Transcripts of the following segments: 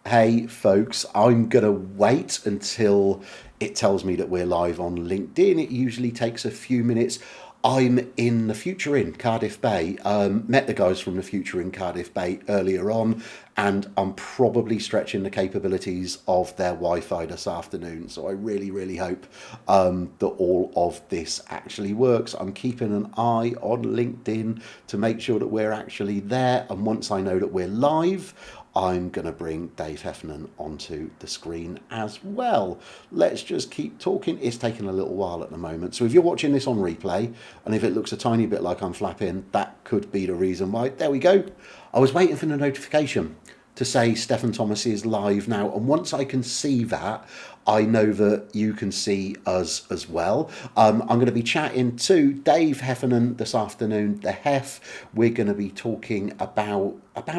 Hey, folks, I'm going to wait until it tells me that we're live on LinkedIn. It usually takes a few minutes. I'm in the Future Inn, Cardiff Bay. Met the guys from the Future Inn, Cardiff Bay earlier on, and I'm probably stretching the capabilities of their Wi-Fi this afternoon. So I really, really hope that all of this actually works. I'm keeping an eye on LinkedIn to make sure that we're actually there. And once I know that we're live, I'm going to bring Dave Heffernan onto the screen as well. Let's just keep talking. It's taking a little while at the moment. So if you're watching this on replay, and if it looks a tiny bit like I'm flapping, that could be the reason why. There we go. I was waiting for the notification to say Stephen Thomas is live now. And once I can see that, I know that you can see us as well. I'm going to be chatting to Dave Heffernan this afternoon, the Heff. We're going to be talking about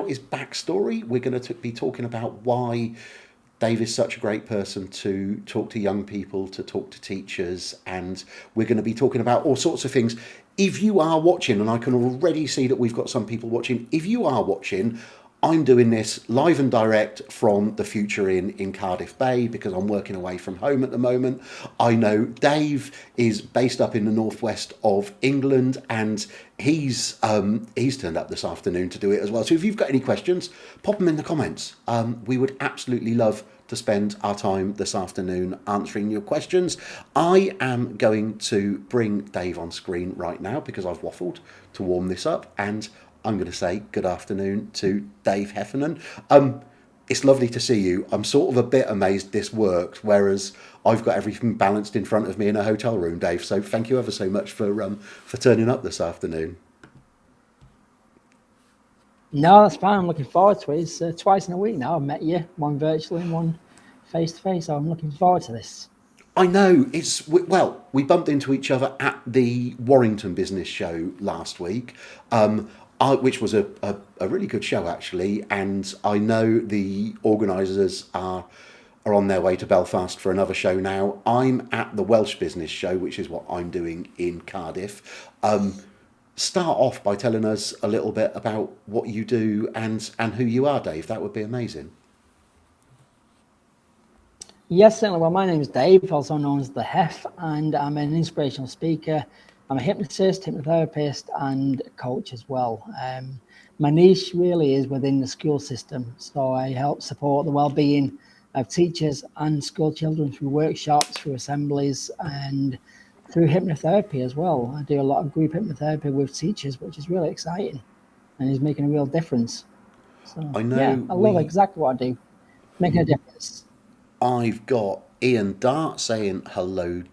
his backstory. We're going to be talking about why Dave is such a great person to talk to young people, to talk to teachers, and we're going to be talking about all sorts of things. If you are watching, and I can already see that we've got some people watching, if you are watching, I'm doing this live and direct from the Future Inn in Cardiff Bay because I'm working away from home at the moment. I know Dave is based up in the northwest of England, and he's turned up this afternoon to do it as well. So if you've got any questions, pop them in the comments. We would absolutely love to spend our time this afternoon answering your questions. I am going to bring Dave on screen right now because I've waffled to warm this up, and I'm going to say good afternoon to Dave Heffernan. It's lovely to see you. I'm sort of a bit amazed this worked, whereas I've got everything balanced in front of me in a hotel room, Dave. So thank you ever so much for turning up this afternoon. No, that's fine. I'm looking forward to it. It's twice in a week now. I've met you, one virtually and one face-to-face. So I'm looking forward to this. I know we bumped into each other at the Warrington Business Show last week, which was a really good show actually, and I know the organisers are on their way to Belfast for another show now. I'm at the Welsh Business Show, which is what I'm doing in Cardiff. Start off by telling us a little bit about what you do and who you are, Dave. That would be amazing. Yes, certainly. Well, my name is Dave, also known as The Heff, and I'm an inspirational speaker. I'm a hypnotist, hypnotherapist, and coach as well. My niche really is within the school system. So I help support the well-being of teachers and school children through workshops, through assemblies, and through hypnotherapy as well. I do a lot of group hypnotherapy with teachers, which is really exciting and is making a real difference. So, I love exactly what I do, making a difference. I've got Ian Dart saying hello,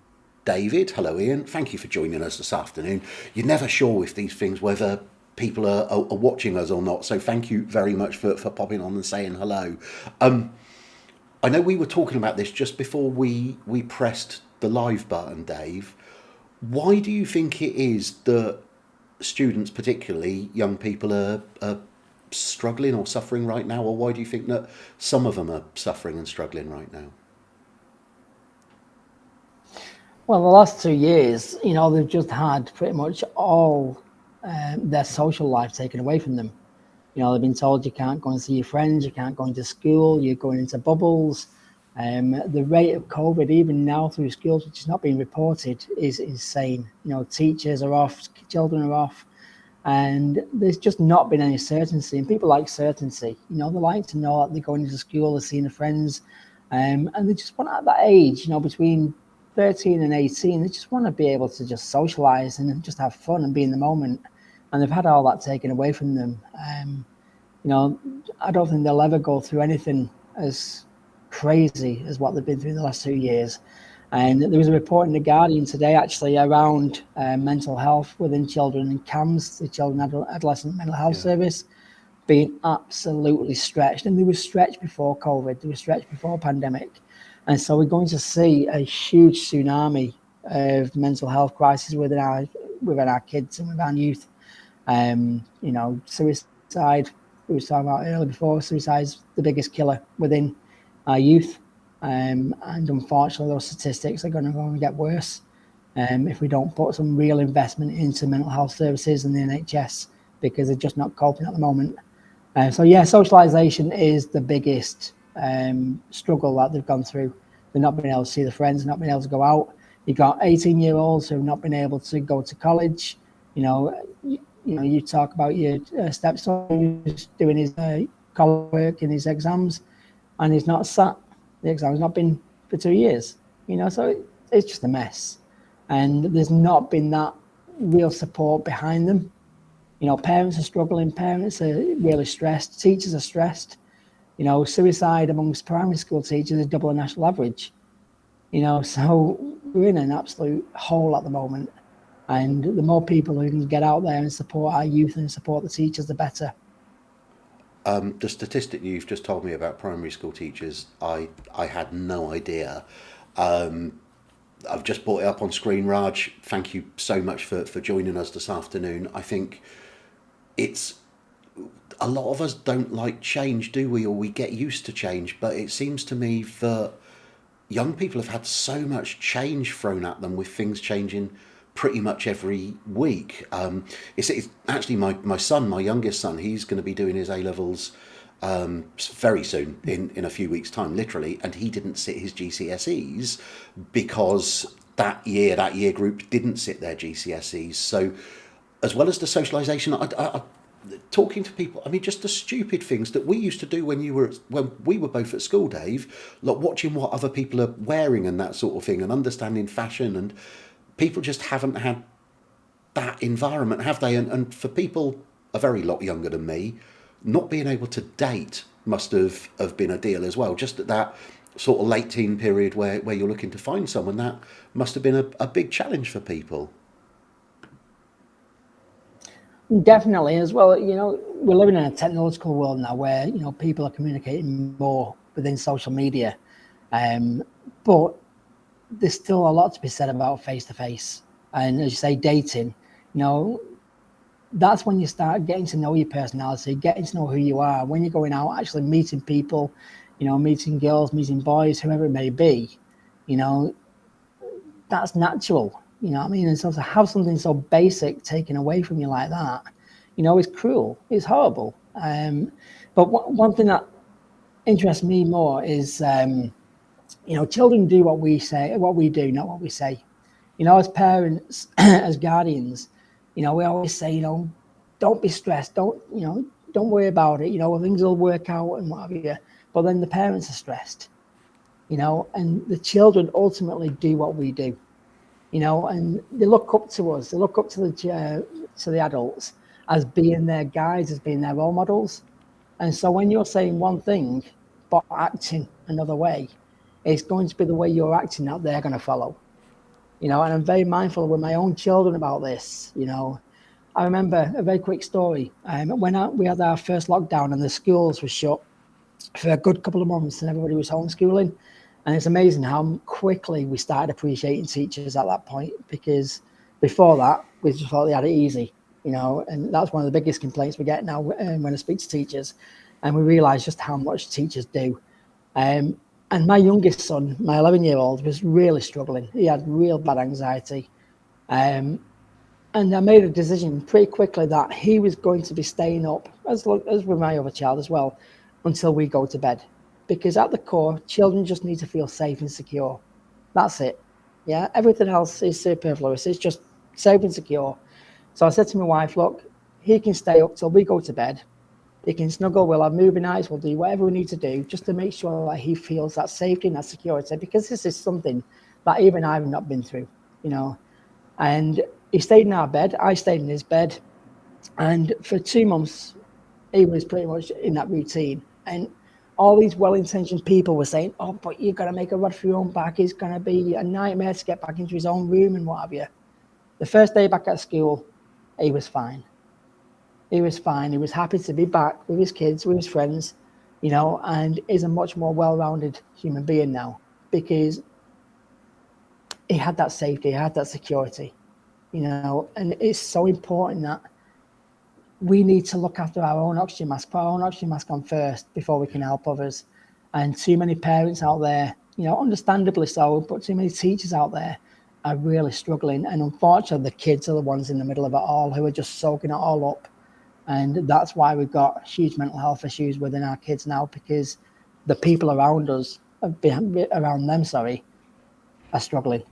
David. Hello, Ian. Thank you for joining us this afternoon. You're never sure with these things whether people are watching us or not. So thank you very much for popping on and saying hello. I know we were talking about this just before we pressed the live button, Dave. Why do you think it is that students, particularly young people, are struggling or suffering right now? Or why do you think that some of them are suffering and struggling right now? Well, the last 2 years, they've just had pretty much all their social life taken away from them. They've been told you can't go and see your friends, you can't go into school, you're going into bubbles. The rate of COVID, even now through schools, which is not being reported, is insane. Teachers are off, children are off, and there's just not been any certainty. And people like certainty. They like to know that they're going into school, they're seeing their friends, and they just want at that age, between 13 and 18, they just want to be able to just socialize and just have fun and be in the moment. And they've had all that taken away from them. I don't think they'll ever go through anything as crazy as what they've been through in the last 2 years. And there was a report in The Guardian today, actually, around mental health within children and CAMS, the Children Adolescent Mental Health Service, being absolutely stretched. And they were stretched before COVID, they were stretched before pandemic. And so we're going to see a huge tsunami of mental health crisis within our kids and with our youth. Suicide, we were talking about earlier before, suicide is the biggest killer within our youth. And unfortunately, those statistics are going to only get worse if we don't put some real investment into mental health services and the NHS, because they're just not coping at the moment. Socialisation is the biggest struggle that they've gone through. They've not been able to see the friends, not been able to go out. You've got 18-year-olds who have not been able to go to college. You talk about your stepson who's doing his college work and his exams, and he's not sat the exam. He's not been for 2 years. So it's just a mess, and there's not been that real support behind them. Parents are struggling. Parents are really stressed. Teachers are stressed. Suicide amongst primary school teachers is double the national average. So we're in an absolute hole at the moment. And the more people who can get out there and support our youth and support the teachers, the better. The statistic you've just told me about primary school teachers, I had no idea. I've just brought it up on screen, Raj. Thank you so much for joining us this afternoon. I think it's a lot of us don't like change, do we? Or we get used to change. But it seems to me that young people have had so much change thrown at them, with things changing pretty much every week. It's actually my son, my youngest son, he's going to be doing his A-levels very soon, in a few weeks' time, literally, and he didn't sit his GCSEs because that year group didn't sit their GCSEs. So as well as the socialisation, I talking to people, I mean, just the stupid things that we used to do when we were both at school, Dave, like watching what other people are wearing and that sort of thing, and understanding fashion, and people just haven't had that environment, have they? And for people a very lot younger than me, not being able to date must have been a deal as well. Just at that sort of late teen period where you're looking to find someone, that must have been a big challenge for people. Definitely, as well. We're living in a technological world now where people are communicating more within social media, but there's still a lot to be said about face-to-face. And as you say, dating, that's when you start getting to know your personality, getting to know who you are. When you're going out, actually meeting people, meeting girls, meeting boys, whoever it may be, that's natural. And so to have something so basic taken away from you like that, is cruel. It's horrible. But one thing that interests me more is, children do what we say, what we do, not what we say. As parents, as guardians, we always say, don't be stressed, don't worry about it, things will work out and what have you. But then the parents are stressed, and the children ultimately do what we do, and they look up to us, they look up to the adults as being their guides, as being their role models. And so when you're saying one thing but acting another way, it's going to be the way you're acting that they're going to follow. And I'm very mindful with my own children about this. I remember a very quick story. When we had our first lockdown and the schools were shut for a good couple of months and everybody was homeschooling. And it's amazing how quickly we started appreciating teachers at that point, because before that, we just thought they had it easy, and that's one of the biggest complaints we get now when I speak to teachers. And we realise just how much teachers do. And my youngest son, my 11-year-old, was really struggling. He had real bad anxiety. And I made a decision pretty quickly that he was going to be staying up, as with my other child as well, until we go to bed. Because at the core, children just need to feel safe and secure. That's it. Yeah, everything else is superfluous. It's just safe and secure. So I said to my wife, look, he can stay up till we go to bed. He can snuggle, we'll have movie nights, we'll do whatever we need to do just to make sure that he feels that safety and that security, because this is something that even I've not been through, And he stayed in our bed, I stayed in his bed, and for 2 months, he was pretty much in that routine. And all these well-intentioned people were saying, oh, but you've got to make a rod for your own back. It's going to be a nightmare to get back into his own room and what have you. The first day back at school, he was fine. He was fine. He was happy to be back with his kids, with his friends, and is a much more well-rounded human being now, because he had that safety, he had that security, and it's so important that we need to look after our own oxygen mask, put our own oxygen mask on first before we can help others. And too many parents out there, understandably so, but too many teachers out there are really struggling. And unfortunately, the kids are the ones in the middle of it all who are just soaking it all up. And that's why we've got huge mental health issues within our kids now, because the people around us, around them, sorry, are struggling,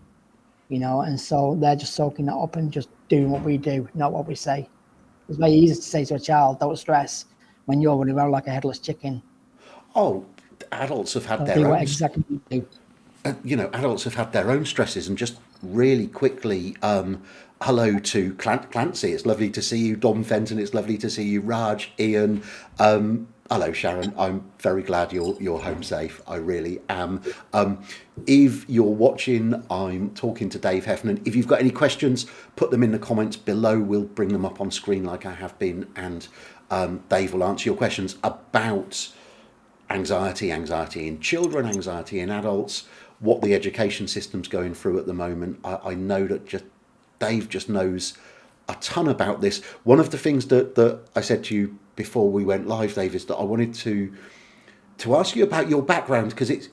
you know, and so they're just soaking that up and just doing what we do, not what we say. It's very easy to say to a child, don't stress, when you're running around like a headless chicken. Oh, adults have had So their do what own, exactly you do. adults have had their own stresses. And just really quickly, hello to Clancy. It's lovely to see you, Dom Fenton. It's lovely to see you, Raj, Ian. Hello, Sharon. I'm very glad you're home safe. I really am. If you're watching, I'm talking to Dave Heffernan. If you've got any questions, put them in the comments below. We'll bring them up on screen like I have been, and Dave will answer your questions about anxiety in children, anxiety in adults, what the education system's going through at the moment. I know that just Dave just knows a ton about this. One of the things that I said to you before we went live, Dave, is that I wanted to ask you about your background, because it's,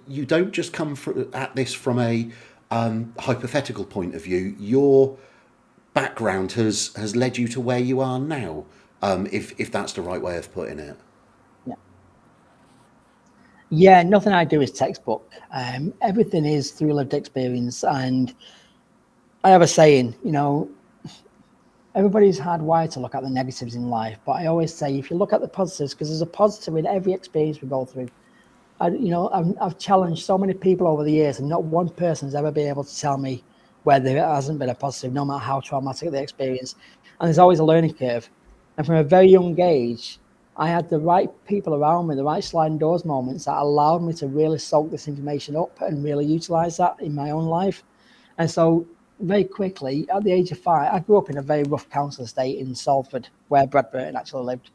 you don't just come at this from a hypothetical point of view. Your background has led you to where you are now, if that's the right way of putting it. Yeah. Yeah, nothing I do is textbook. Everything is through lived experience. And I have a saying, you know, everybody's hardwired to look at the negatives in life. But I always say, if you look at the positives, because there's a positive in every experience we go through. I've challenged so many people over the years, and not one person has ever been able to tell me where there hasn't been a positive, no matter how traumatic the experience. And there's always a learning curve. And from a very young age, I had the right people around me, the right sliding doors moments that allowed me to really soak this information up and really utilize that in my own life. And so very quickly, at the age of 5, I grew up in a very rough council estate in Salford, where Brad Burton actually lived.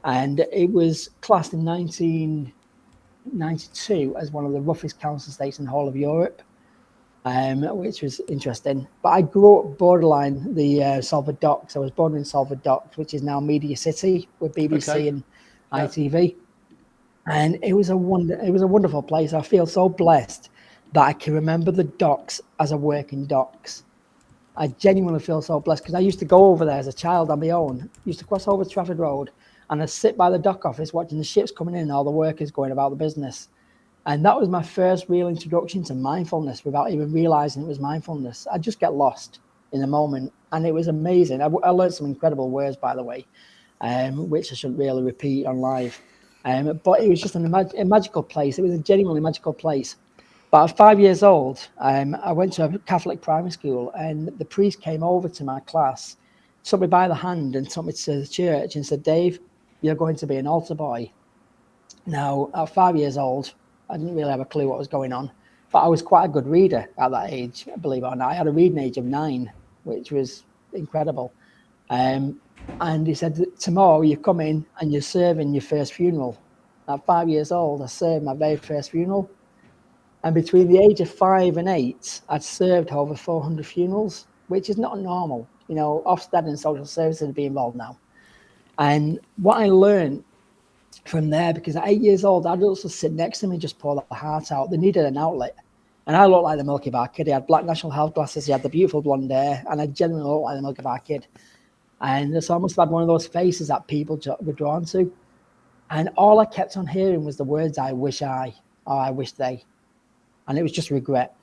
And it was classed in 1992 as one of the roughest council estates in the whole of Europe, which was interesting. But I grew up borderline the Salford Docks. I was born in Salford Docks, which is now Media City with BBC Okay. and ITV. And it was a wonderful place. I feel so blessed that I can remember the docks as a working docks. I genuinely feel so blessed, because I used to go over there as a child on my own. Used to cross over Trafford Road and I'd sit by the dock office watching the ships coming in and all the workers going about the business. And that was my first real introduction to mindfulness without even realizing it was mindfulness. I just get lost in the moment, and it was amazing. I learned some incredible words, by the way, which I shouldn't really repeat on live. But it was just a magical place. It was a genuinely magical place. But at 5 years old, I went to a Catholic primary school, and the priest came over to my class, took me by the hand and took me to the church and said, Dave, you're going to be an altar boy. Now, at 5 years old, I didn't really have a clue what was going on, but I was quite a good reader at that age, believe it or not. I had a reading age of 9, which was incredible. And he said, tomorrow you come in and you're serving your first funeral. At 5 years old, I served my very first funeral. And between the age of 5 and 8, I'd served over 400 funerals, which is not normal. You know, Ofsted and social services would be involved now. And what I learned from there, because at 8 years old, adults would sit next to me, just pour their heart out. They needed an outlet. And I looked like the Milky Bar Kid. He had black National Health glasses. He had the beautiful blonde hair. And I genuinely looked like the Milky Bar Kid. And so I must have had one of those faces that people were drawn to. And all I kept on hearing was the words, I wish I, or I wish they. And it was just regret.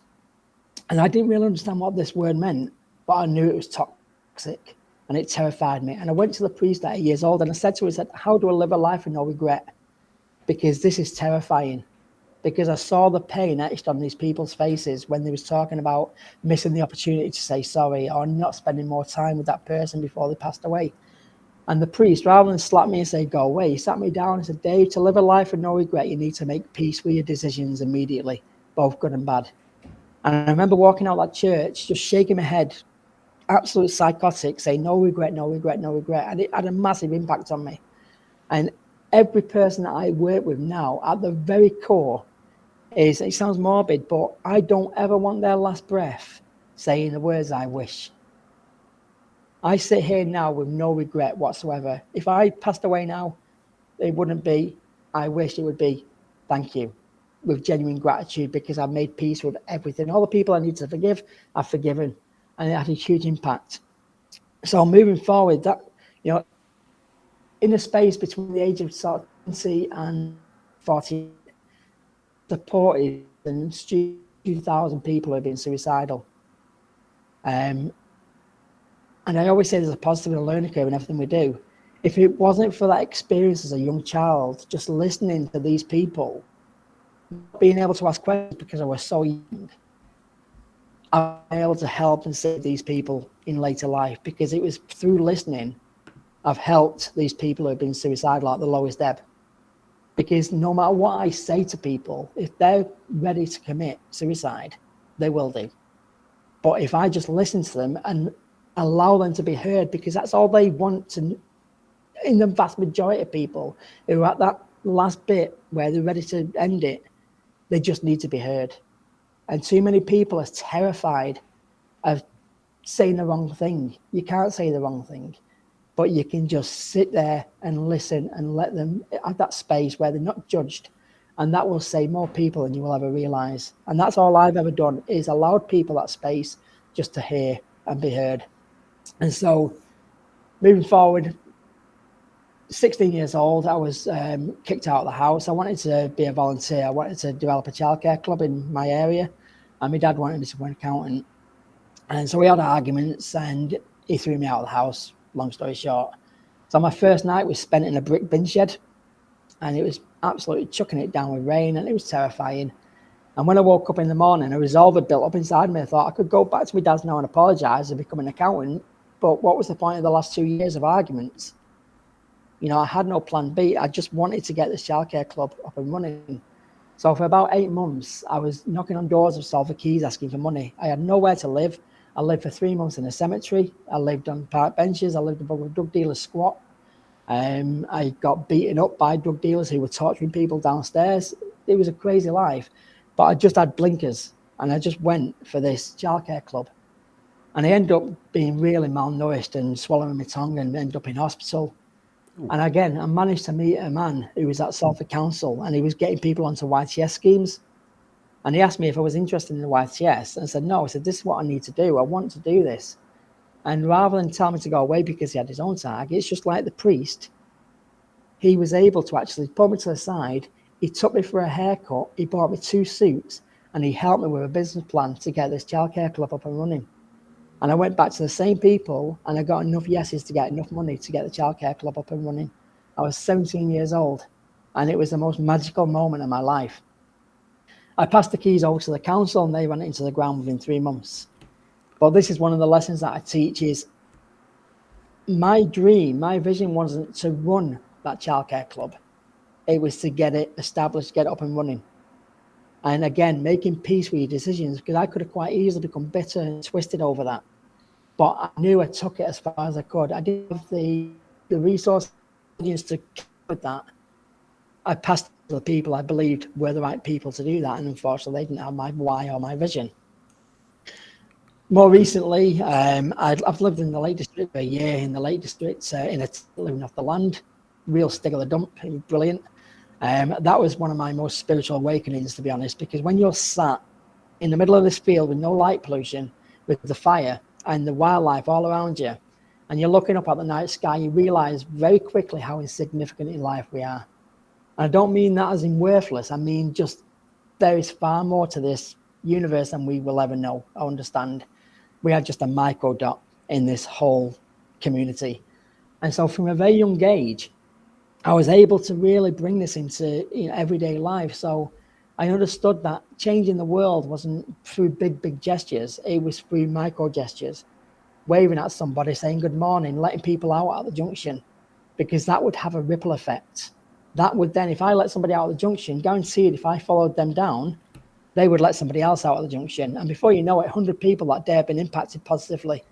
And I didn't really understand what this word meant, but I knew it was toxic. And it terrified me. And I went to the priest at 8 years old and I said to him, how do I live a life with no regret? Because this is terrifying. Because I saw the pain etched on these people's faces when they was talking about missing the opportunity to say sorry or not spending more time with that person before they passed away. And the priest, rather than slap me and say, go away, he sat me down and said, Dave, to live a life with no regret, you need to make peace with your decisions immediately, both good and bad. And I remember walking out that church, just shaking my head, absolute psychotic, saying, no regret, no regret, no regret. And it had a massive impact on me. And every person that I work with now, at the very core, is, it sounds morbid, but I don't ever want their last breath saying the words, I wish. I sit here now with no regret whatsoever. If I passed away now, it wouldn't be, I wish, it would be, thank you, with genuine gratitude, because I've made peace with everything. All the people I need to forgive, I've forgiven, and it had a huge impact. So moving forward, that, you know, in the space between the age of 20 and 40, supported than 2,000 people who have been suicidal. And I always say there's a positive and a learning curve in everything we do. If it wasn't for that experience as a young child, just listening to these people, being able to ask questions because I was so young, I was able to help and save these people in later life, because it was through listening I've helped these people who have been suicidal at the lowest ebb. Because no matter what I say to people, if they're ready to commit suicide, they will do. But if I just listen to them and allow them to be heard, because that's all they want to, in the vast majority of people who are at that last bit where they're ready to end it, they just need to be heard. And too many people are terrified of saying the wrong thing. You can't say the wrong thing, but you can just sit there and listen and let them have that space where they're not judged. And that will save more people than you will ever realize. And that's all I've ever done, is allowed people that space just to hear and be heard. And so moving forward, 16 years old, I was kicked out of the house. I wanted to be a volunteer. I wanted to develop a childcare club in my area. And my dad wanted me to be an accountant. And so we had arguments and he threw me out of the house, long story short. So my first night was spent in a brick bin shed, and it was absolutely chucking it down with rain, and it was terrifying. And when I woke up in the morning, a resolve had built up inside me. I thought I could go back to my dad's now and apologise and become an accountant. But what was the point of the last 2 years of arguments? You know, I had no plan B. I just wanted to get this childcare club up and running. So for about 8 months, I was knocking on doors of Salford Quays asking for money. I had nowhere to live. I lived for 3 months in a cemetery. I lived on park benches. I lived above a drug dealer's squat. I got beaten up by drug dealers who were torturing people downstairs. It was a crazy life. But I just had blinkers, and I just went for this childcare club. And I ended up being really malnourished and swallowing my tongue and ended up in hospital. And again, I managed to meet a man who was at Salford Council, and he was getting people onto YTS schemes. And he asked me if I was interested in the YTS, and I said, no. I said, this is what I need to do. I want to do this. And rather than tell me to go away because he had his own targets, just like the priest, he was able to actually put me to the side. He took me for a haircut. He bought me 2 suits, and he helped me with a business plan to get this childcare club up and running. And I went back to the same people, and I got enough yeses to get enough money to get the childcare club up and running. I was 17 years old, and it was the most magical moment of my life. I passed the keys over to the council, and they went into the ground within 3 months. But this is one of the lessons that I teach is my dream, my vision wasn't to run that childcare club. It was to get it established, get it up and running. And again, making peace with your decisions, because I could have quite easily become bitter and twisted over that. But I knew I took it as far as I could. I didn't have the resources to cope with that. I passed the people I believed were the right people to do that, and unfortunately, they didn't have my why or my vision. More recently, I've lived in the Lake District for a year. In the Lake District, living off the land, real stick of the dump, brilliant. That was one of my most spiritual awakenings, to be honest, because when you're sat in the middle of this field with no light pollution, with the fire and the wildlife all around you, and you're looking up at the night sky, you realize very quickly how insignificant in life we are. And I don't mean that as in worthless. I mean just there is far more to this universe than we will ever know or understand. We are just a micro dot in this whole community. And so from a very young age, I was able to really bring this into everyday life. So I understood that changing the world wasn't through big gestures. It was through micro gestures, waving at somebody, saying good morning, letting people out at the junction, because that would have a ripple effect. That would then, if I let somebody out at the junction, guaranteed if I followed them down, they would let somebody else out at the junction. And before you know it, 100 people that day have been impacted positively.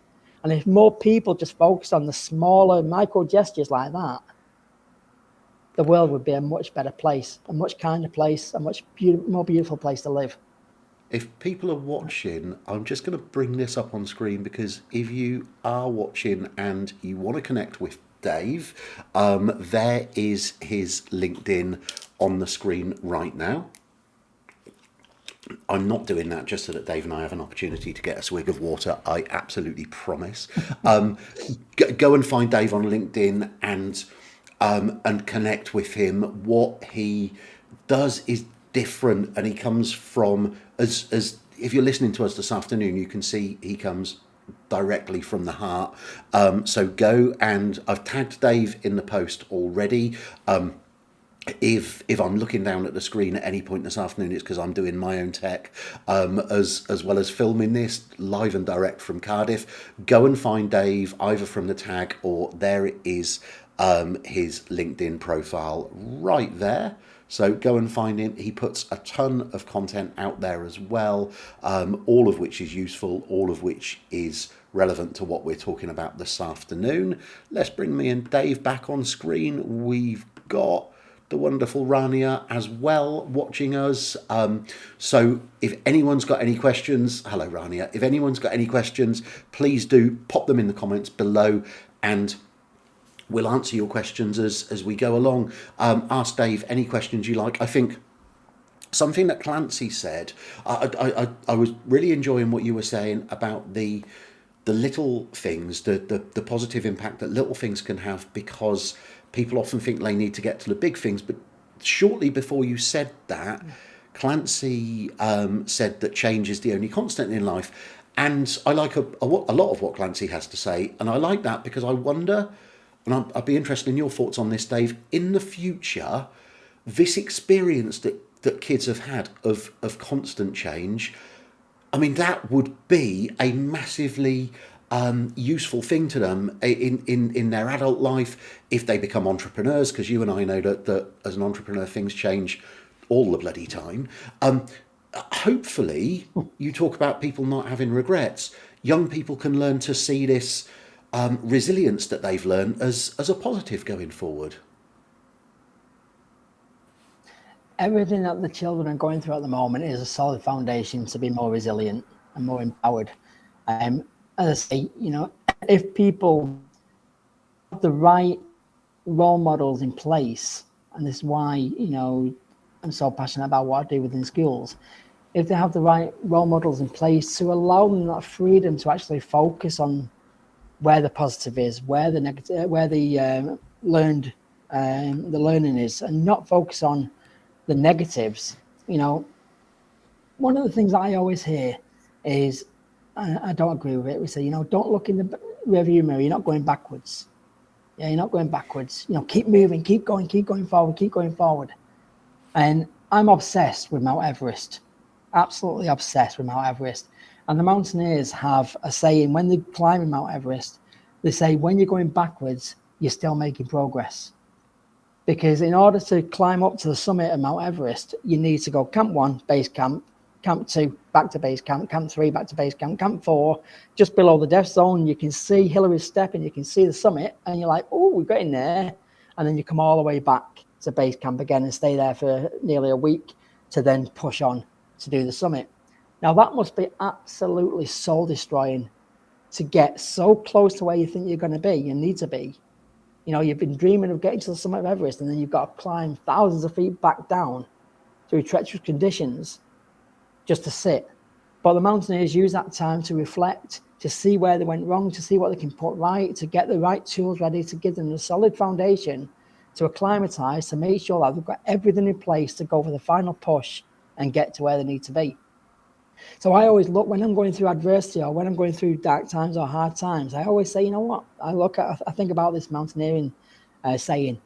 And if more people just focused on the smaller micro gestures like that, the world would be a much better place, a much kinder place, a much more beautiful place to live. If people are watching, I'm just going to bring this up on screen, because if you are watching and you want to connect with Dave, there is his LinkedIn on the screen right now. I'm not doing that just so that Dave and I have an opportunity to get a swig of water. I absolutely promise. Go and find Dave on LinkedIn and connect with him. What he does is different, and he comes from, as if you're listening to us this afternoon, you can see he comes directly from the heart. So go, and I've tagged Dave in the post already. If I'm looking down at the screen at any point this afternoon, it's because I'm doing my own tech, as well as filming this live and direct from Cardiff. Go and find Dave either from the tag, or there it is, his LinkedIn profile right there. So go and find him. He puts a ton of content out there as well, all of which is useful, all of which is relevant to what we're talking about this afternoon. Let's bring me and Dave back on screen. We've got the wonderful Rania as well watching us. So if anyone's got any questions, hello Rania, if anyone's got any questions, please do pop them in the comments below, and we'll answer your questions as we go along. Ask Dave any questions you like. I think something that Clancy said, I was really enjoying what you were saying about the little things, the positive impact that little things can have, because people often think they need to get to the big things. But shortly before you said that, Clancy said that change is the only constant in life. And I like a lot of what Clancy has to say. And I like that because I wonder, and I'd be interested in your thoughts on this, Dave, in the future, this experience that kids have had of constant change, I mean, that would be a massively useful thing to them in their adult life if they become entrepreneurs, because you and I know that as an entrepreneur, things change all the bloody time. Hopefully, you talk about people not having regrets. Young people can learn to see this resilience that they've learned as a positive going forward. Everything that the children are going through at the moment is a solid foundation to be more resilient and more empowered. As I say, if people have the right role models in place, and this is why, I'm so passionate about what I do within schools, if they have the right role models in place to allow them that freedom to actually focus on where the positive is, where the negative, where the learning is, and not focus on the negatives. One of the things I always hear is, I don't agree with it. We say, don't look in the rearview mirror. You're not going backwards. Yeah, you're not going backwards. Keep moving, keep going forward. And I'm obsessed with Mount Everest, absolutely obsessed with Mount Everest. And the mountaineers have a saying when they're climbing Mount Everest, they say, when you're going backwards, you're still making progress. Because in order to climb up to the summit of Mount Everest, you need to go camp 1, base camp, camp 2, back to base camp 3, back to base camp 4, just below the death zone. You can see Hillary's Step and you can see the summit, and you're like, oh, we're getting there. And then you come all the way back to base camp again and stay there for nearly a week to then push on to do the summit. Now, that must be absolutely soul destroying to get so close to where you think you're going to be and need to be. You've been dreaming of getting to the summit of Everest, and then you've got to climb thousands of feet back down through treacherous conditions just to sit. But the mountaineers use that time to reflect, to see where they went wrong, to see what they can put right, to get the right tools ready, to give them a solid foundation to acclimatise, to make sure that they've got everything in place to go for the final push and get to where they need to be. So I always look, when I'm going through adversity or when I'm going through dark times or hard times, I always say, what? I think about this mountaineering saying,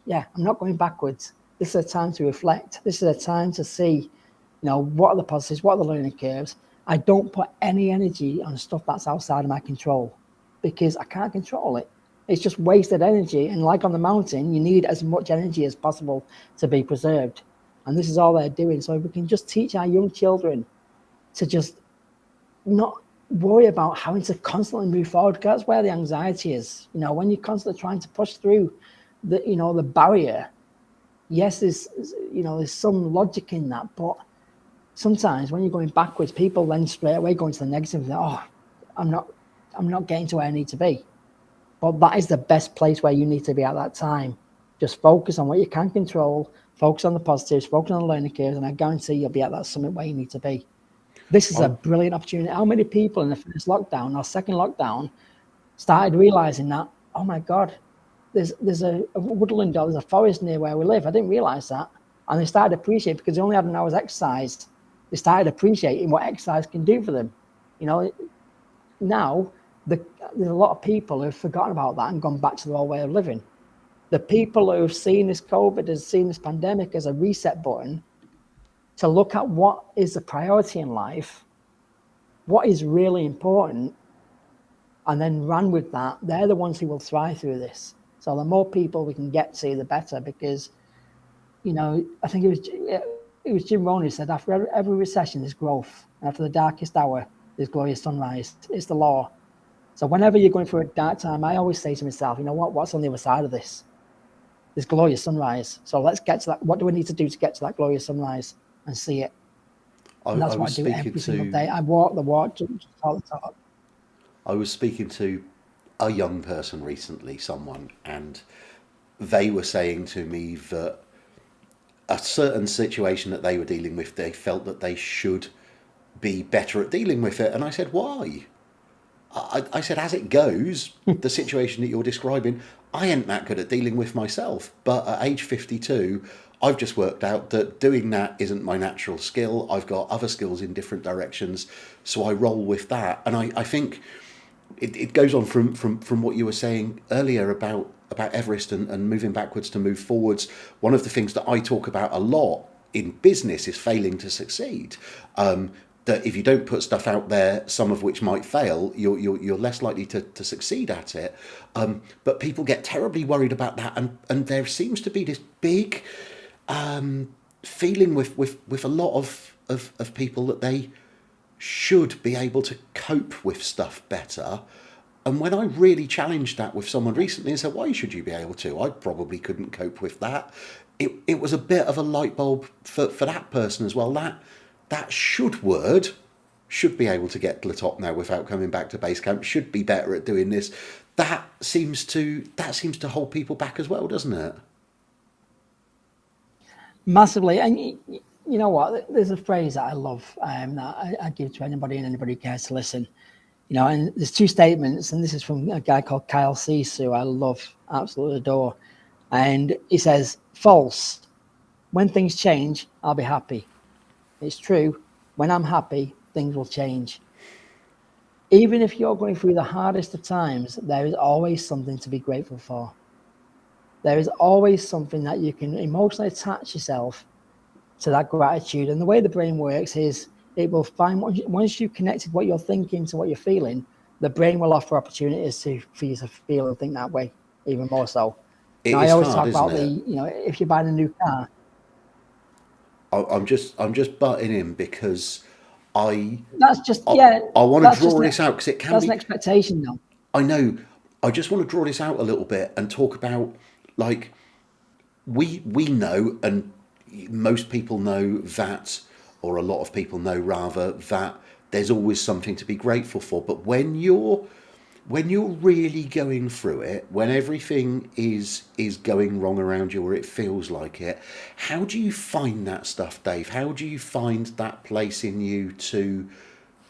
yeah, I'm not going backwards. This is a time to reflect. This is a time to see, what are the positives, what are the learning curves. I don't put any energy on stuff that's outside of my control because I can't control it. It's just wasted energy. And like on the mountain, you need as much energy as possible to be preserved. And this is all they're doing. So if we can just teach our young children to just not worry about having to constantly move forward, because that's where the anxiety is. When you're constantly trying to push through the barrier, yes, there's some logic in that, but sometimes when you're going backwards, people then straight away go into the negative. I'm not getting to where I need to be. But that is the best place where you need to be at that time. Just focus on what you can control, focus on the positives, focus on the learning curves, and I guarantee you'll be at that summit where you need to be. This is a brilliant opportunity. How many people in the first lockdown or second lockdown started realizing that, oh my God, there's a woodland or there's a forest near where we live. I didn't realize that. And they started appreciating, because they only had an hour's exercise, they started appreciating what exercise can do for them. You know, now there's a lot of people who've forgotten about that and gone back to their old way of living. The people who have seen this COVID, has seen this pandemic as a reset button to look at what is the priority in life, what is really important, and then ran with that. They're the ones who will thrive through this. So the more people we can get to, the better, because, you know, I think it was Jim Rohn who said, after every recession, there's growth. And after the darkest hour, there's glorious sunrise. It's the law. So whenever you're going through a dark time, I always say to myself, you know what's on the other side of this? There's glorious sunrise. So let's get to that. What do we need to do to get to that glorious sunrise and see it? And that's what I do every single day. I walk the walk, just talk the talk. I was speaking to a young person recently, someone, and they were saying to me that a certain situation that they were dealing with, they felt that they should be better at dealing with it. And I said, why? I said, as it goes, the situation that you're describing, I ain't that good at dealing with myself. But at age 52, I've just worked out that doing that isn't my natural skill. I've got other skills in different directions. So I roll with that. And I think it goes on from what you were saying earlier about Everest and moving backwards to move forwards. One of the things that I talk about a lot in business is failing to succeed. That if you don't put stuff out there, some of which might fail, you're less likely to succeed at it. But people get terribly worried about that, and there seems to be this big feeling with a lot of people that they should be able to cope with stuff better. And when I really challenged that with someone recently and said, why should you be able to? I probably couldn't cope with that. It was a bit of a light bulb for that person as well. That should word should be able to get to the top now without coming back to base camp, should be better at doing this. That seems to hold people back as well, doesn't it? Massively. And you know what? There's a phrase that I love that I give to anybody and anybody who cares to listen. You know, and there's two statements, and this is from a guy called Kyle Cease, who I love, absolutely adore. And he says, false. When things change, I'll be happy. It's true. When I'm happy, things will change. Even if you're going through the hardest of times, there is always something to be grateful for. There is always something that you can emotionally attach yourself to, that gratitude. And the way the brain works is it will find, once you've connected what you're thinking to what you're feeling, the brain will offer opportunities for you to feel and think that way even more so. I always talk about if you're buying a new car. I'm just butting in because I want to draw this out because it can be. That's an expectation, though. I know. I just want to draw this out a little bit and talk about, like, we know, and most people know that, or a lot of people know rather, that there's always something to be grateful for. But when you're really going through it, when everything is going wrong around you, or it feels like it, how do you find that stuff, Dave? How do you find that place in you to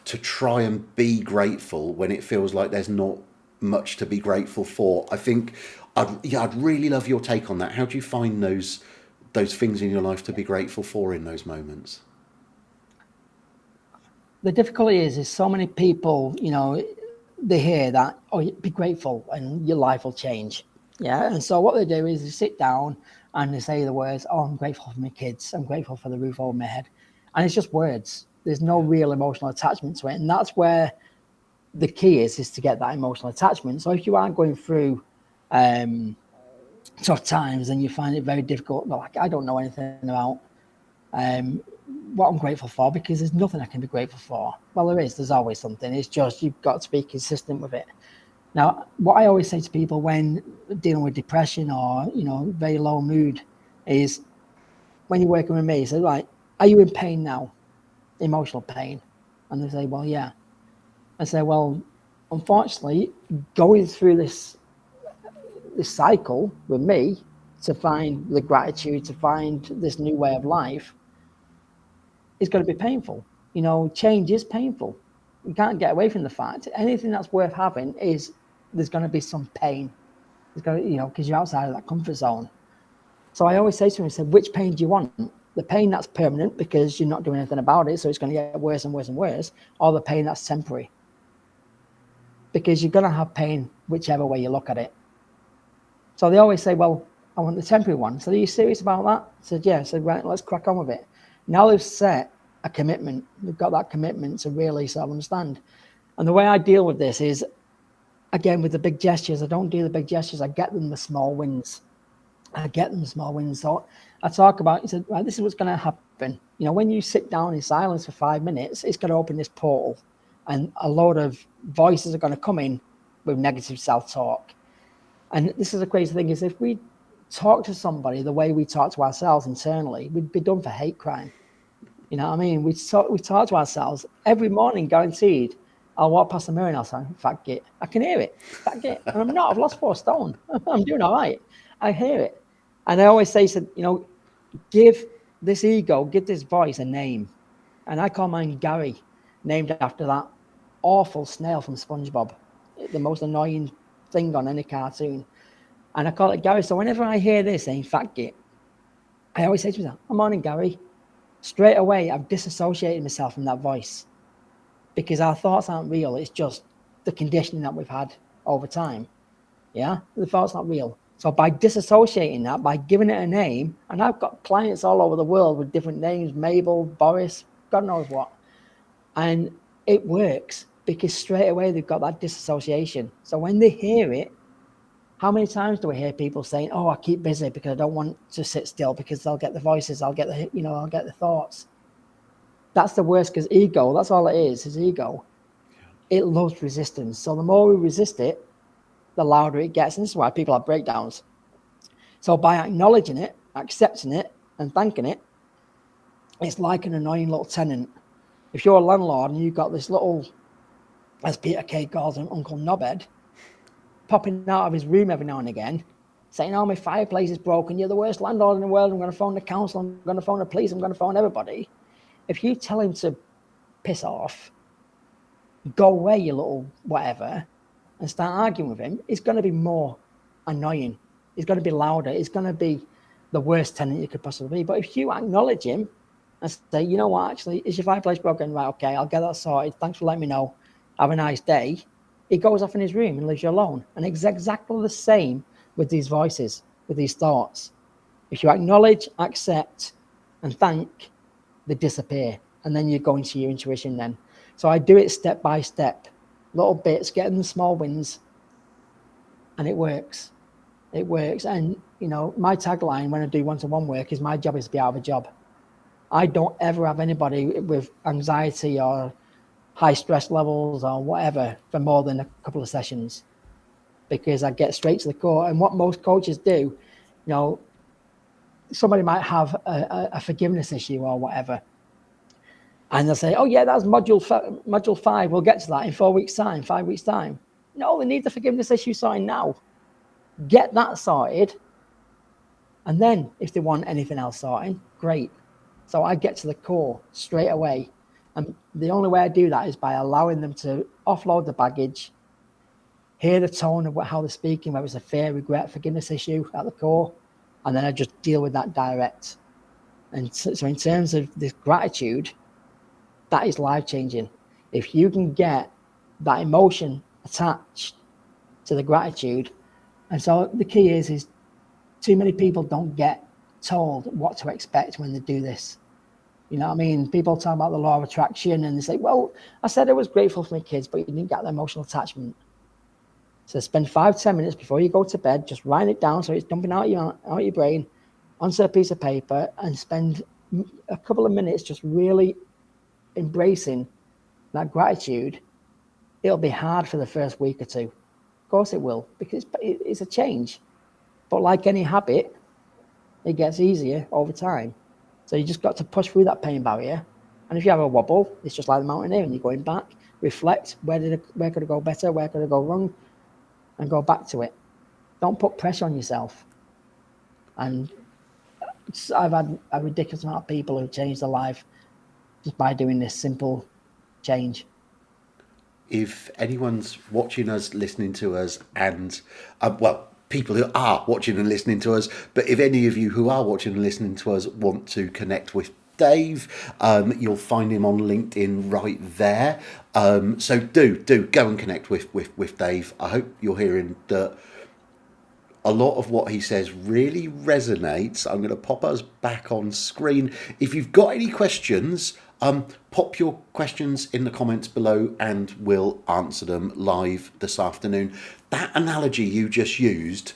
try and be grateful when it feels like there's not much to be grateful for? I think I'd really love your take on that. How do you find those things in your life to be grateful for in those moments? The difficulty is so many people, they hear that, be grateful and your life will change. Yeah. And so what they do is they sit down and they say the words, I'm grateful for my kids. I'm grateful for the roof over my head. And it's just words. There's no real emotional attachment to it. And that's where the key is to get that emotional attachment. So if you are going through tough times and you find it very difficult, like I don't know anything about what I'm grateful for, because there's nothing I can be grateful for. Well, there's always something. It's just you've got to be consistent with it. Now, what I always say to people when dealing with depression or very low mood is, when you're working with me, say, right, are you in pain now? Emotional pain? And they say, well, yeah. I say, well, unfortunately, going through this cycle with me to find the gratitude, to find this new way of life, is going to be painful. Change is painful. You can't get away from the fact. Anything that's worth having there's going to be some pain. It's going to, because you're outside of that comfort zone. So I always say to him, I said, which pain do you want? The pain that's permanent because you're not doing anything about it, so it's going to get worse and worse and worse, or the pain that's temporary? Because you're going to have pain whichever way you look at it. So they always say, well, I want the temporary one. So are you serious about that? I said, yeah. I said, right, let's crack on with it. Now they've set a commitment. They've got that commitment to really sort of understand. And the way I deal with this is, again, with the big gestures. I don't do the big gestures. I get them the small wins. So I talk about, he said, right, this is what's going to happen. You know, when you sit down in silence for 5 minutes, it's going to open this portal and a load of voices are going to come in with negative self-talk. And this is the crazy thing is if we talk to somebody the way we talk to ourselves internally, we'd be done for hate crime. You know what I mean? We talk to ourselves every morning, guaranteed. I'll walk past the mirror and I'll say, fat git. I can hear it, fat git. And I'm not, I've lost 4 stone. I'm doing all right. I hear it. And I always say, you know, give this ego, give this voice a name. And I call mine Gary, named after that awful snail from SpongeBob, the most annoying thing on any cartoon. And I call it Gary. So whenever I hear this saying fat git, I always say to myself, I'm on Gary. Straight away, I've disassociated myself from that voice because our thoughts aren't real. It's just the conditioning that we've had over time. Yeah, the thought's not real. So by disassociating that, by giving it a name, and I've got clients all over the world with different names, Mabel, Boris, God knows what. And it works because straight away they've got that disassociation. So when they hear it, how many times do we hear people saying, oh, I keep busy because I don't want to sit still because I'll get the voices, I'll get the thoughts. That's the worst because ego, that's all it is ego. It loves resistance. So the more we resist it, the louder it gets. And this is why people have breakdowns. So by acknowledging it, accepting it, and thanking it, it's like an annoying little tenant. If you're a landlord and you've got this little, as Peter Kay calls him, Uncle Knobhead, popping out of his room every now and again, saying, oh, my fireplace is broken, you're the worst landlord in the world, I'm going to phone the council, I'm going to phone the police, I'm going to phone everybody. If you tell him to piss off, go away, you little whatever, and start arguing with him, it's going to be more annoying. It's going to be louder. It's going to be the worst tenant you could possibly be. But if you acknowledge him and say, you know what, actually, is your fireplace broken? Right, okay, I'll get that sorted. Thanks for letting me know. Have a nice day. He goes off in his room and leaves you alone. And it's exactly the same with these voices, with these thoughts. If you acknowledge, accept, and thank, they disappear. And then you go into your intuition then. So I do it step by step, little bits, getting the small wins, and it works. It works. And, you know, my tagline when I do one-to-one work is my job is to be out of a job. I don't ever have anybody with anxiety or high stress levels or whatever for more than a couple of sessions because I get straight to the core. And what most coaches do, you know, somebody might have a forgiveness issue or whatever. And they'll say, oh, yeah, that's module 5. We'll get to that in 4 weeks' time, 5 weeks' time. No, they need the forgiveness issue sorted now. Get that sorted. And then if they want anything else sorting, great. So I get to the core straight away. And the only way I do that is by allowing them to offload the baggage, hear the tone of how they're speaking, whether it's a fear, regret, forgiveness issue at the core, and then I just deal with that direct. And so in terms of this gratitude, that is life-changing. If you can get that emotion attached to the gratitude, and so the key is too many people don't get told what to expect when they do this. You know what I mean? People talk about the law of attraction and they say, well, I said I was grateful for my kids, but you didn't get the emotional attachment. So spend 5-10 minutes before you go to bed, just write it down so it's dumping out your brain onto a piece of paper and spend a couple of minutes just really embracing that gratitude. It'll be hard for the first week or two. Of course it will, because it's a change. But like any habit, it gets easier over time. So you just got to push through that pain barrier. And if you have a wobble, it's just like the mountaineer and you're going back, reflect, where could I go better, where could I go wrong, and go back to it. Don't put pressure on yourself. And I've had a ridiculous amount of people who've changed their life just by doing this simple change. If anyone's watching us, listening to us, and people who are watching and listening to us. But if any of you who are watching and listening to us want to connect with Dave, you'll find him on LinkedIn right there. So do go and connect with Dave. I hope you're hearing that a lot of what he says really resonates. I'm going to pop us back on screen. If you've got any questions, pop your questions in the comments below and we'll answer them live this afternoon. That analogy you just used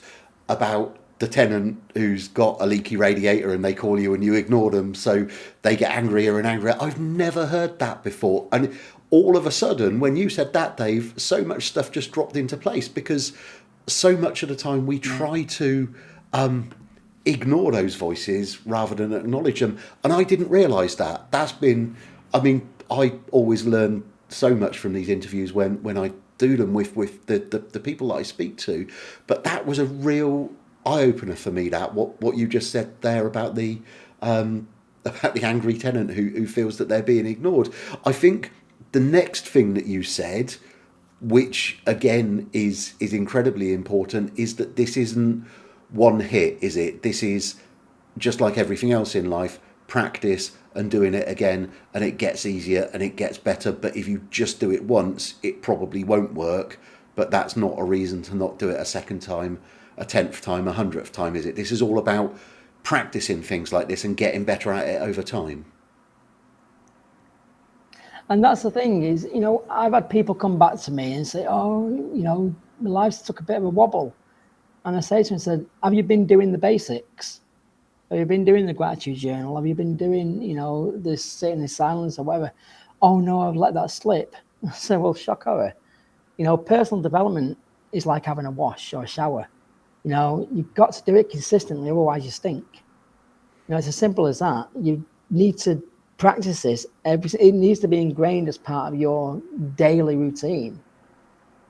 about the tenant who's got a leaky radiator and they call you and you ignore them, so they get angrier and angrier. I've never heard that before. And all of a sudden, when you said that, Dave, so much stuff just dropped into place, because so much of the time we try to ignore those voices rather than acknowledge them. And I didn't realise that. That's been, I mean, I always learn so much from these interviews when I do them with the people that I speak to. But that was a real eye-opener for me, that what you just said there about the angry tenant who feels that they're being ignored. I think the next thing that you said, which again is incredibly important, is that this isn't one hit, is it? This is just like everything else in life, practice and doing it again, and it gets easier and it gets better. But if you just do it once, it probably won't work. But that's not a reason to not do it a second time, a 10th time, a 100th time, is it? This is all about practicing things like this and getting better at it over time. And that's the thing is, you know, I've had people come back to me and say, oh, you know, my life's took a bit of a wobble. And I say to them, said, have you been doing the basics? Have you been doing the gratitude journal? Have you been doing, you know, this sitting in silence or whatever? Oh, no, I've let that slip. I said, well, shock horror. You know, personal development is like having a wash or a shower. You know, you've got to do it consistently, otherwise you stink. You know, it's as simple as that. You need to practice this. It needs to be ingrained as part of your daily routine,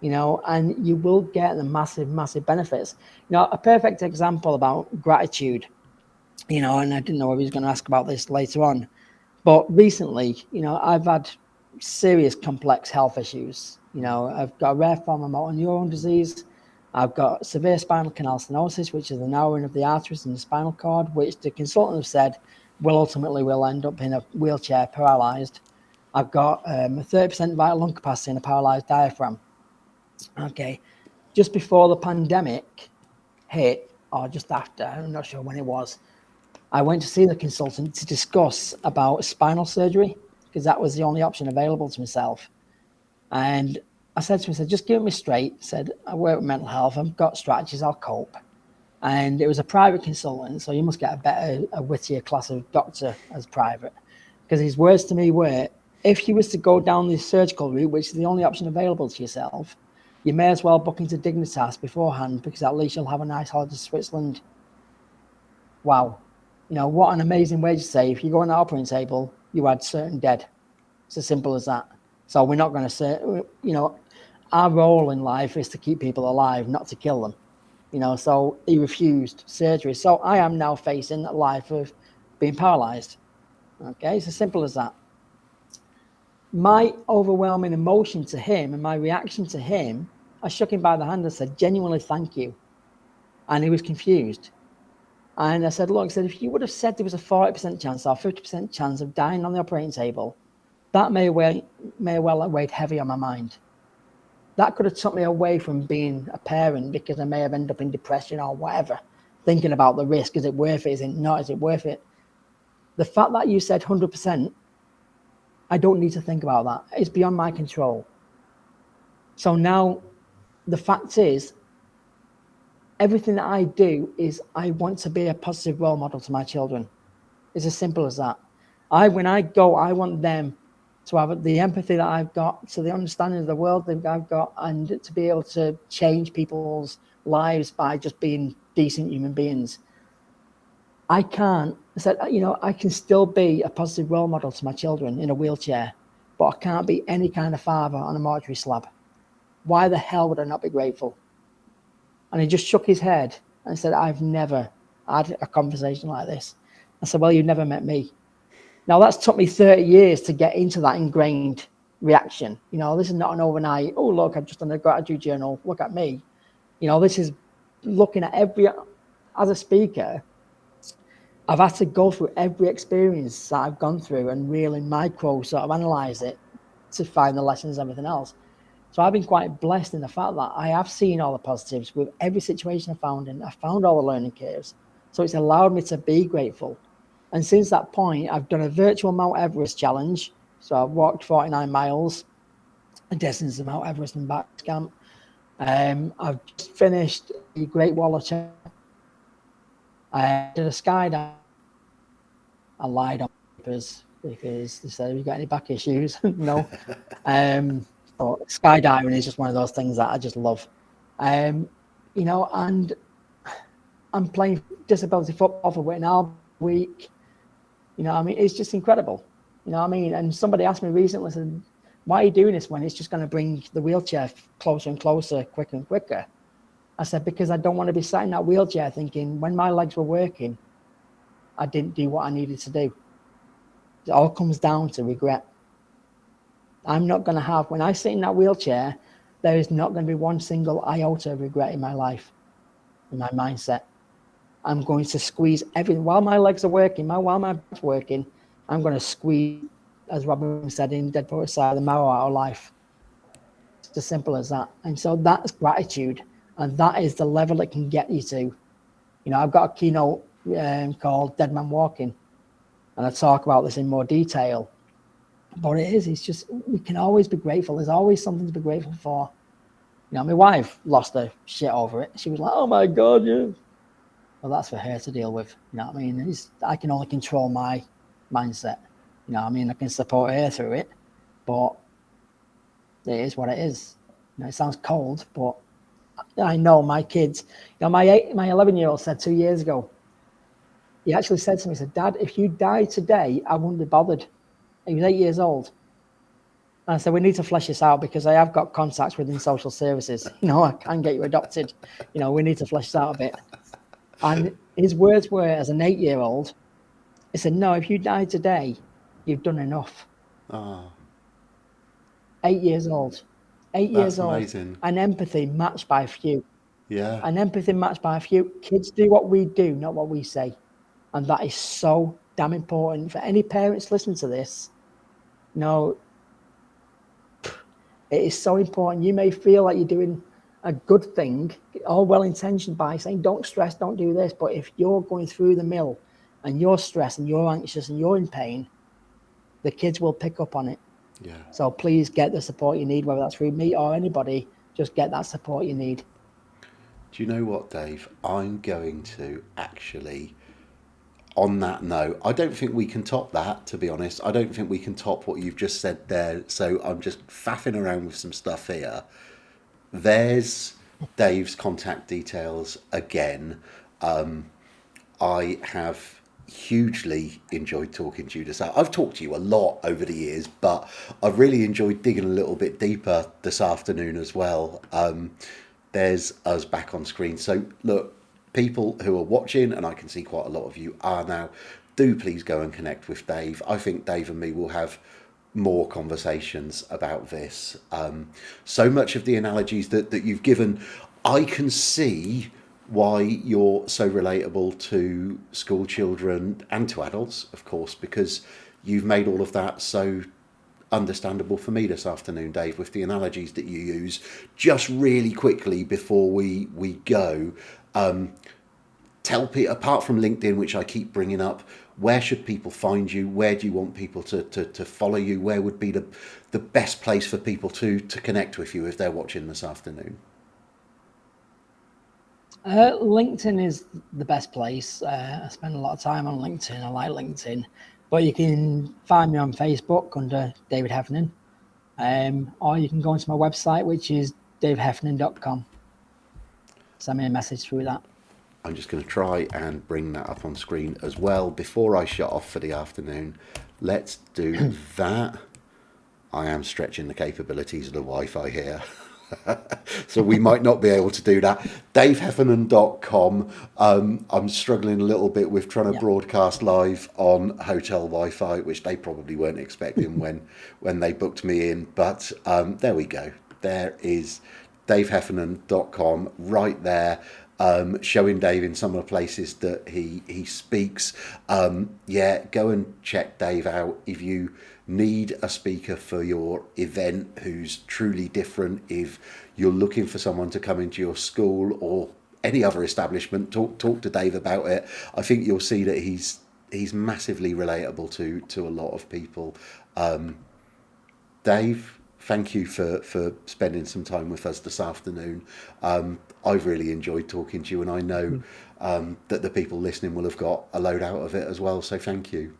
you know, and you will get the massive benefits. You know, a perfect example about gratitude, you know, and I didn't know if he was going to ask about this later on, but recently, you know, I've had serious complex health issues. You know, I've got a rare form of motor neuron disease. I've got severe spinal canal stenosis, which is the narrowing of the arteries in the spinal cord, which the consultant have said will end up in a wheelchair paralysed. I've got a 30% vital lung capacity and a paralysed diaphragm. Okay, just before the pandemic hit, or just after, I'm not sure when it was, I went to see the consultant to discuss about spinal surgery, because that was the only option available to myself. And I said to him, I said, just give me straight. I said, I work with mental health. I've got strategies. I'll cope. And it was a private consultant, so you must get a wittier class of doctor as private. Because his words to me were, if you was to go down the surgical route, which is the only option available to yourself, you may as well book into Dignitas beforehand, because at least you'll have a nice holiday to Switzerland. Wow. You know, what an amazing way to say, if you go on the operating table, you had certain dead. It's as simple as that. So we're not going to say, you know, our role in life is to keep people alive, not to kill them. You know, so he refused surgery. So I am now facing a life of being paralyzed. Okay, it's as simple as that. My overwhelming emotion to him and my reaction to him, I shook him by the hand and said, genuinely thank you. And he was confused. And I said, look, I said, if you would have said there was a 40% chance or 50% chance of dying on the operating table, that may well have weighed heavy on my mind. That could have took me away from being a parent, because I may have ended up in depression or whatever, thinking about the risk. Is it worth it? Is it not? Is it worth it? The fact that you said 100%, I don't need to think about that. It's beyond my control. So now the fact is, everything that I do is I want to be a positive role model to my children. It's as simple as that. When I go, I want them to have the empathy that I've got, to the understanding of the world that I've got, and to be able to change people's lives by just being decent human beings. I can't. I said, you know, I can still be a positive role model to my children in a wheelchair, but I can't be any kind of father on a mortuary slab. Why the hell would I not be grateful? And he just shook his head and said, I've never had a conversation like this. I said, well, you've never met me. Now, that's took me 30 years to get into that ingrained reaction. You know, this is not an overnight, oh, look, I've just done a gratitude journal, look at me. You know, this is looking at as a speaker, I've had to go through every experience that I've gone through and really micro sort of analyze it to find the lessons and everything else. So I've been quite blessed in the fact that I have seen all the positives with every situation I found, and I found all the learning curves. So it's allowed me to be grateful. And since that point, I've done a virtual Mount Everest challenge. So I've walked 49 miles, a distance of Mount Everest and back camp. I've just finished the Great Wall of China. I did a skydive. I lied on papers because they said, "Have you got any back issues?" No. But skydiving is just one of those things that I just love. And I'm playing disability football for Witten Albion week. It's just incredible. And somebody asked me recently, said, "Why are you doing this when it's just going to bring the wheelchair closer and closer, quicker and quicker?" I said, because I don't want to be sat in that wheelchair thinking when my legs were working, I didn't do what I needed to do. It all comes down to regret. I'm not going to have, when I sit in that wheelchair, there is not going to be one single iota of regret in my life, in my mindset. I'm going to squeeze everything. While my legs are working, while my back's working, I'm going to squeeze, as Robin said in Dead Poets Society, the marrow out of life. It's as simple as that. And so that's gratitude. And that is the level it can get you to. I've got a keynote called Dead Man Walking. And I talk about this in more detail. But it's just, we can always be grateful. There's always something to be grateful for. My wife lost her shit over it. She was like, "Oh my God, yeah." Well, that's for her to deal with. You know what I mean? I can only control my mindset. I can support her through it, but it is what it is. It sounds cold, but I know my kids. My 11-year-old said 2 years ago, he actually said to me, he said, "Dad, if you died today, I wouldn't be bothered." He was 8 years old. And I said, "We need to flesh this out because I have got contacts within social services. I can get you adopted. We need to flesh this out a bit." And his words were, as an 8-year-old, he said, "No, if you die today, you've done enough." Oh. 8 years old. 8 years old. Amazing. And empathy matched by a few. Yeah. And empathy matched by a few. Kids do what we do, not what we say. And that is so damn important for any parents listening to this. It is so important. You may feel like you're doing a good thing, all well-intentioned by saying, "Don't stress, don't do this." But if you're going through the mill and you're stressed and you're anxious and you're in pain, the kids will pick up on it. Yeah. So please get the support you need, whether that's through me or anybody. Just get that support you need. Do you know what, Dave? I'm going to actually, on that note, I don't think we can top that, to be honest. I don't think we can top what you've just said there. So I'm just faffing around with some stuff here. There's Dave's contact details again. I have hugely enjoyed talking to you this I've talked to you a lot over the years, but I've really enjoyed digging a little bit deeper this afternoon as well. There's us back on screen. So look, people who are watching, and I can see quite a lot of you are now, do please go and connect with Dave. I think Dave and me will have more conversations about this. So much of the analogies that you've given, I can see why you're so relatable to school children and to adults, of course, because you've made all of that so understandable for me this afternoon, Dave, with the analogies that you use. Just really quickly before we go, tell people, apart from LinkedIn, which I keep bringing up, where should people find you? Where do you want people to follow you? Where would be the best place for people to connect with you if they're watching this afternoon? LinkedIn is the best place. I spend a lot of time on LinkedIn. I like LinkedIn. But you can find me on Facebook under David Heffernan. Or you can go onto my website, which is daveheffernan.com. Send me a message through that. I'm just going to try and bring that up on screen as well before I shut off for the afternoon. Let's do that. I am stretching the capabilities of the Wi-Fi here. So we might not be able to do that. daveheffernan.com. I'm struggling a little bit with trying to broadcast live on hotel Wi-Fi, which they probably weren't expecting when they booked me in. But there we go. There is daveheffernan.com right there. showing Dave in some of the places that he speaks. Yeah, go and check Dave out if you need a speaker for your event who's truly different. If you're looking for someone to come into your school or any other establishment, talk to Dave about it. I think you'll see that he's massively relatable to a lot of people. Dave, thank you for spending some time with us this afternoon. I've really enjoyed talking to you, and I know that the people listening will have got a load out of it as well. So thank you.